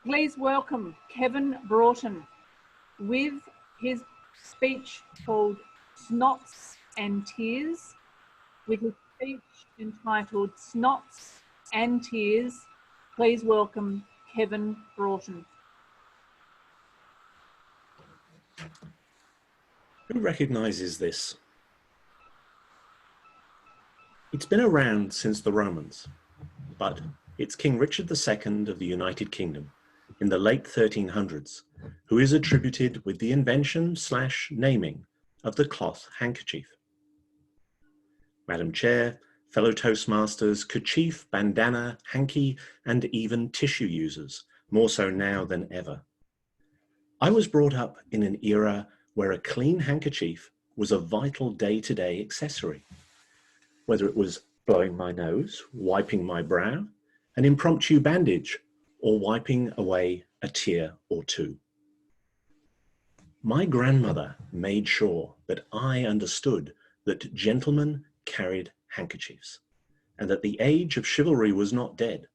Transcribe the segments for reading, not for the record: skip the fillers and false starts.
Please welcome Kevin Broughton with his speech called Snots and Tears, with his speech entitled Snots and Tears. Please welcome Kevin Broughton. Who recognises this? It's been around since the Romans, but it's King Richard II of the United Kingdom in the late 1300s who is attributed with the invention/naming of the cloth handkerchief. Madam Chair, fellow Toastmasters, kerchief, bandana, hanky, and even tissue users, more so now than ever. I was brought up in an era where a clean handkerchief was a vital day-to-day accessory. Whether it was blowing my nose, wiping my brow, an impromptu bandage, or wiping away a tear or two. My grandmother made sure that I understood that gentlemen carried handkerchiefs, and that the age of chivalry was not dead.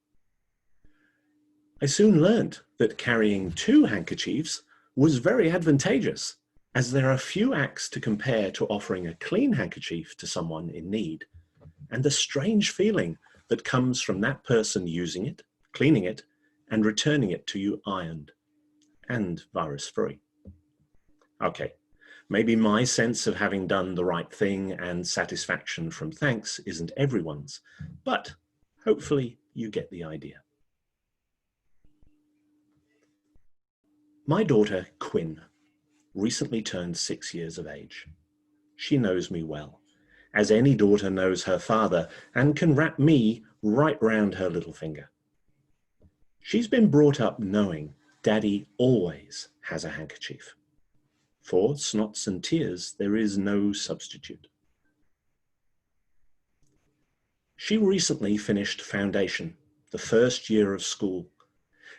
I soon learnt that carrying two handkerchiefs was very advantageous, as there are few acts to compare to offering a clean handkerchief to someone in need, and the strange feeling that comes from that person using it, cleaning it, and returning it to you ironed and virus-free. Okay, maybe my sense of having done the right thing and satisfaction from thanks isn't everyone's, but hopefully you get the idea. My daughter, Quinn, recently turned 6 years of age. She knows me well, as any daughter knows her father, and can wrap me right round her little finger. She's been brought up knowing Daddy always has a handkerchief. For snots and tears, there is no substitute. She recently finished foundation, the first year of school,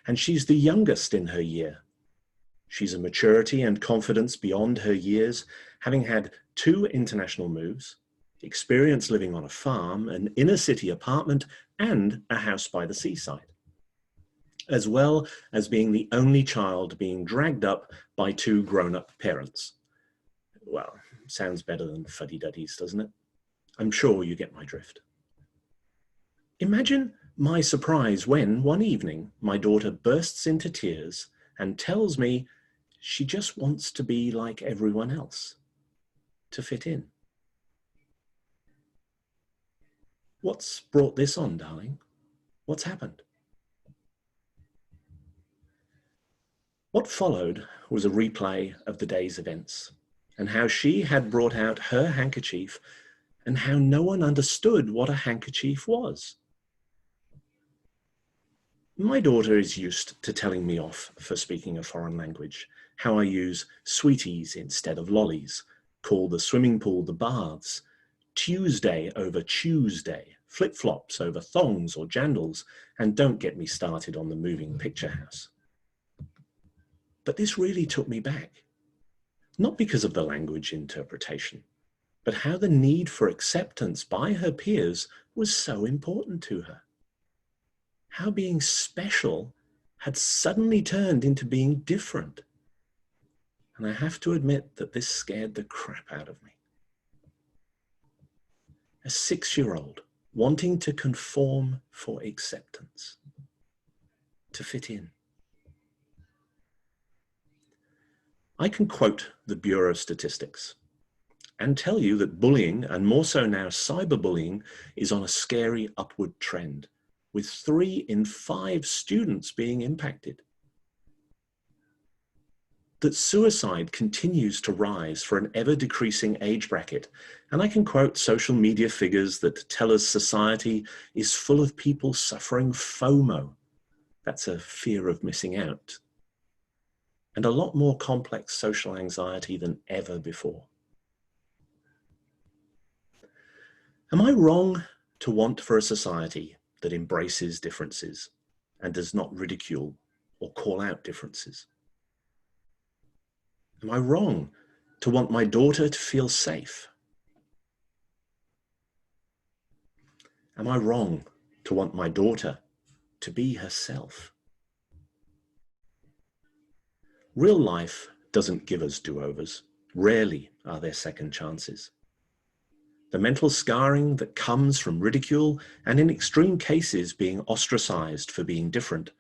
and she's the youngest in her year. She's a maturity and confidence beyond her years, having had 2 international moves, experience living on a farm, an inner city apartment, and a house by the seaside, as well as being the only child being dragged up by 2 grown-up parents. Well, sounds better than fuddy-duddies, doesn't it? I'm sure you get my drift. Imagine my surprise when, one evening, my daughter bursts into tears and tells me she just wants to be like everyone else, to fit in. What's brought this on, darling? What's happened? What followed was a replay of the day's events, and how she had brought out her handkerchief, and how no one understood what a handkerchief was. My daughter is used to telling me off for speaking a foreign language, how I use sweeties instead of lollies, call the swimming pool the baths, Tuesday over Tuesday, flip-flops over thongs or jandals, and don't get me started on the moving picture house. But this really took me back, not because of the language interpretation, but how the need for acceptance by her peers was so important to her. How being special had suddenly turned into being different. And I have to admit that this scared the crap out of me. A 6-year-old wanting to conform for acceptance, to fit in. I can quote the Bureau of Statistics and tell you that bullying, and more so now cyberbullying, is on a scary upward trend, with 3 in 5 students being impacted. That suicide continues to rise for an ever-decreasing age bracket, and I can quote social media figures that tell us society is full of people suffering FOMO. That's a fear of missing out. And a lot more complex social anxiety than ever before. Am I wrong to want for a society that embraces differences and does not ridicule or call out differences? Am I wrong to want my daughter to feel safe? Am I wrong to want my daughter to be herself? Real life doesn't give us do-overs. Rarely are there second chances. The mental scarring that comes from ridicule and in extreme cases being ostracized for being different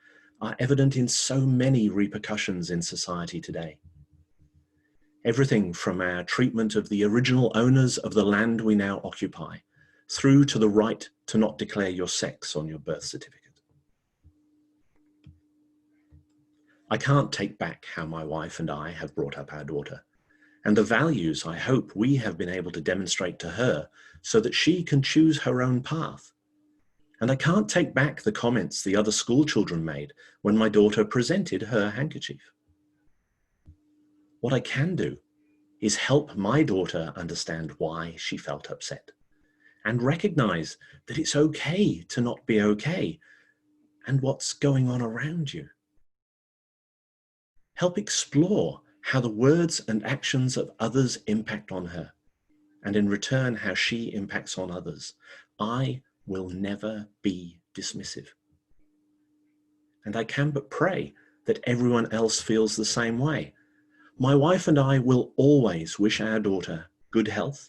are evident in so many repercussions in society today. Everything from our treatment of the original owners of the land we now occupy, through to the right to not declare your sex on your birth certificate. I can't take back how my wife and I have brought up our daughter, and the values I hope we have been able to demonstrate to her so that she can choose her own path. And I can't take back the comments the other school children made when my daughter presented her handkerchief. What I can do is help my daughter understand why she felt upset and recognize that it's okay to not be okay and what's going on around you. Help explore how the words and actions of others impact on her, and in return, how she impacts on others. I will never be dismissive. And I can but pray that everyone else feels the same way. My wife and I will always wish our daughter good health,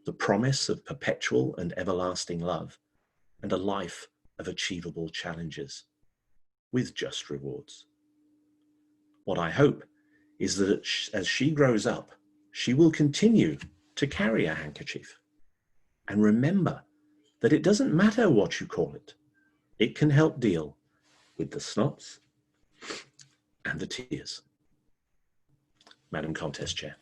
the promise of perpetual and everlasting love, and a life of achievable challenges with just rewards. What I hope is that as she grows up, she will continue to carry a handkerchief. And remember that it doesn't matter what you call it. It can help deal with the snots and the tears. Madam Contest Chair.